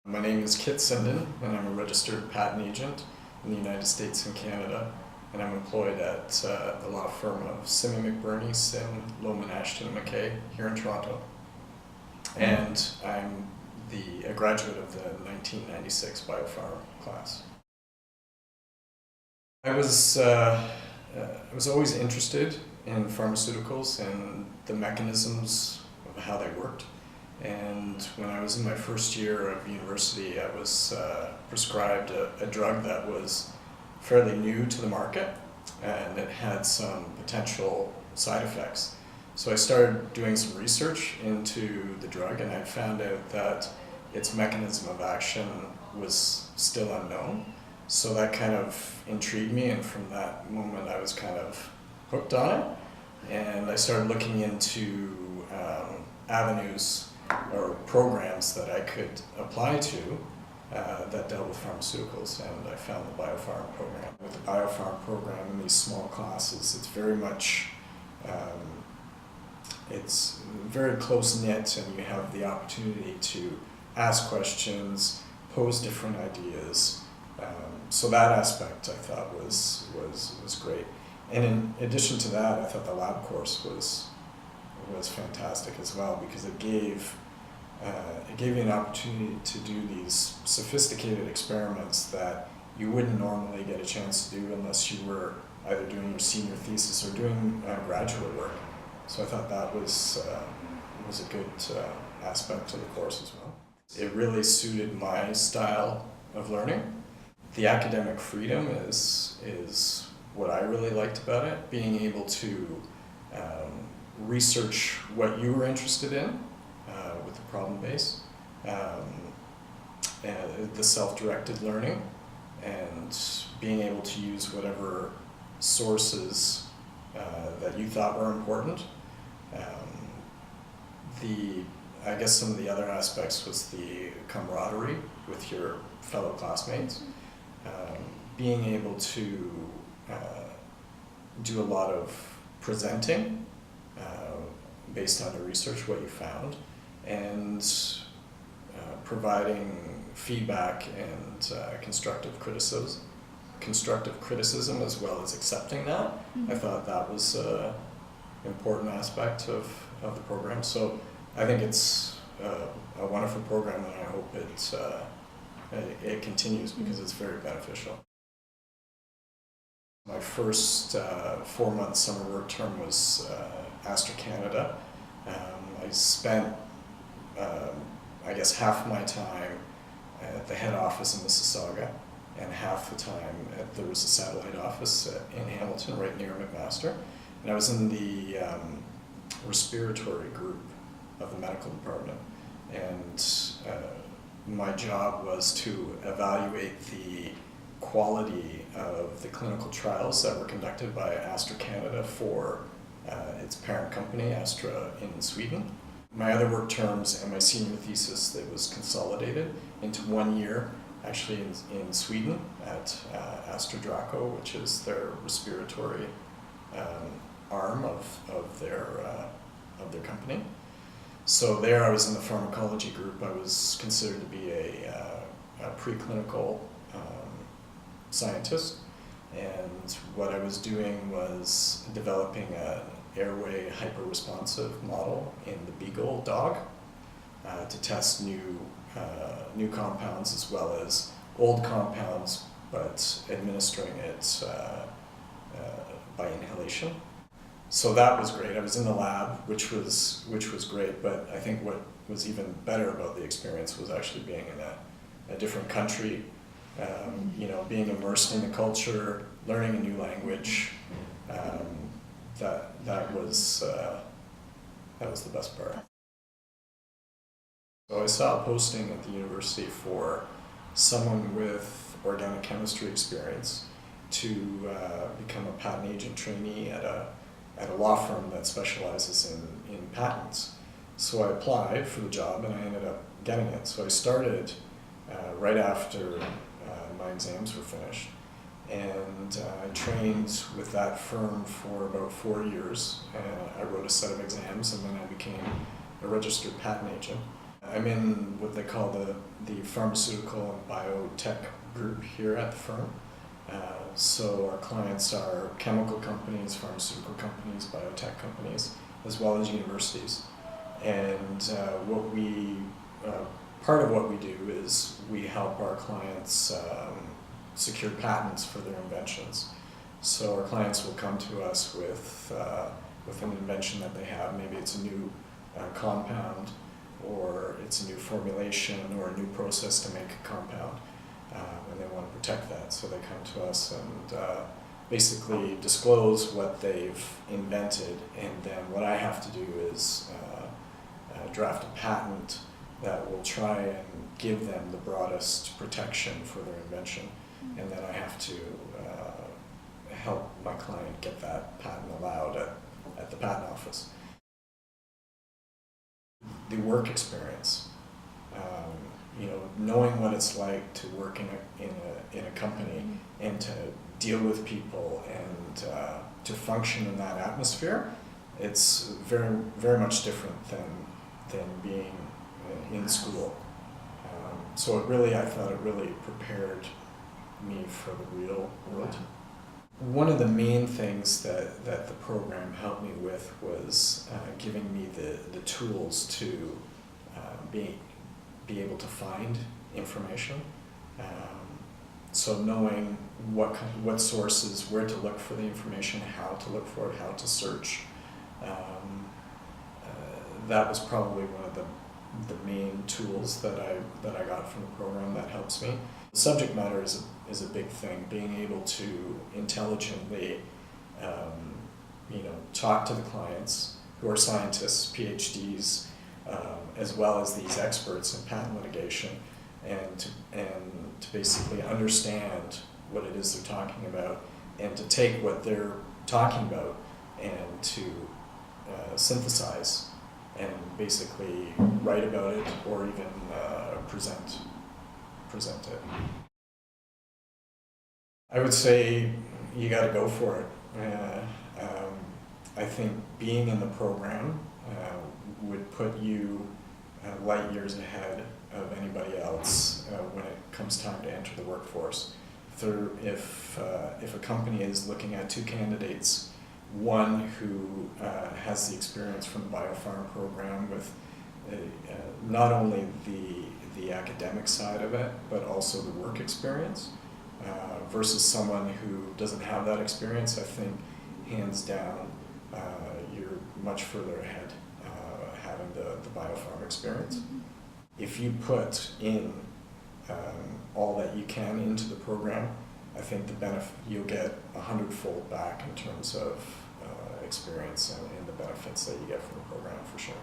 My name is Kitt Sinden, and I'm a registered patent agent in the United States and Canada, and I'm employed at the law firm of Simi McBurney, Sin, Lohman, Ashton, and McKay here in Toronto. And I'm a graduate of the 1996 Bio-Pharm class. I was always interested in pharmaceuticals and the mechanisms of how they worked. And when I was in my first year of university, I was prescribed a drug that was fairly new to the market, and it had some potential side effects. So I started doing some research into the drug, and I found out that its mechanism of action was still unknown. So that kind of intrigued me, and from that moment I was kind of hooked on it. And I started looking into avenues or programs that I could apply to that dealt with pharmaceuticals, and I found the Bio-Pharm program. With the Bio-Pharm program in these small classes, it's very much, it's very close-knit, and you have the opportunity to ask questions, pose different ideas. So that aspect I thought was great. And in addition to that, I thought the lab course was fantastic as well, because it gave you an opportunity to do these sophisticated experiments that you wouldn't normally get a chance to do unless you were either doing your senior thesis or doing graduate work. So I thought that was a good aspect to the course as well. It really suited my style of learning. The academic freedom is what I really liked about it, being able to research what you were interested in with the problem base, and the self-directed learning, and being able to use whatever sources that you thought were important. I guess some of the other aspects was the camaraderie with your fellow classmates, being able to do a lot of presenting based on the research, what you found, and providing feedback and constructive criticism as well as accepting that. Mm-hmm. I thought that was an important aspect of the program. So I think it's a wonderful program, and I hope it continues, because it's very beneficial. My first 4-month summer work term was Astra Canada. I spent, I guess, half my time at the head office in Mississauga, and half the time there was a satellite office in Hamilton, right near McMaster. And I was in the respiratory group of the medical department. And my job was to evaluate the quality of the clinical trials that were conducted by Astra Canada for its parent company, Astra, in Sweden. My other work terms and my senior thesis, that was consolidated into 1 year, actually in Sweden at Astra Draco, which is their respiratory arm of their company. So there I was in the pharmacology group. I was considered to be a preclinical scientist, and what I was doing was developing an airway hyperresponsive model in the beagle dog to test new compounds as well as old compounds, but administering it by inhalation. So that was great. I was in the lab, which was great, but I think what was even better about the experience was actually being in a different country, being immersed in the culture, learning a new language. That was the best part. So I saw a posting at the university for someone with organic chemistry experience to become a patent agent trainee at a law firm that specializes in patents. So I applied for the job, and I ended up getting it. So I started right after my exams were finished, and I trained with that firm for about 4 years. I wrote a set of exams, and then I became a registered patent agent. I'm in what they call the pharmaceutical and biotech group here at the firm. So our clients are chemical companies, pharmaceutical companies, biotech companies, as well as universities. And part of what we do is we help our clients secure patents for their inventions. So our clients will come to us with an invention that they have. Maybe it's a new compound, or it's a new formulation, or a new process to make a compound, and they want to protect that. So they come to us and basically disclose what they've invented, and then what I have to do is draft a patent that will try and give them the broadest protection for their invention, and then I have to help my client get that patent allowed at the patent office. The work experience, knowing what it's like to work in a company and to deal with people and to function in that atmosphere, it's very, very much different than being in school. So I thought it really prepared me for the real world. One of the main things that the program helped me with was giving me the tools to be able to find information. So knowing what sources, where to look for the information, how to look for it, how to search. That was probably one of the main tools that I got from the program that helps me. The subject matter is a big thing. Being able to intelligently, talk to the clients who are scientists, PhDs, as well as these experts in patent litigation, and to basically understand what it is they're talking about, and to take what they're talking about and to synthesize and basically write about it, or even present it. I would say you got to go for it. I think being in the program would put you light years ahead of anybody else when it comes time to enter the workforce. If a company is looking at two candidates, one who has the experience from the Bio-Pharm program with not only the academic side of it, but also the work experience, versus someone who doesn't have that experience, I think hands down you're much further ahead having the Bio-Pharm experience. Mm-hmm. If you put in all that you can into the program, I think you'll get 100-fold back in terms of experience and the benefits that you get from the program, for sure.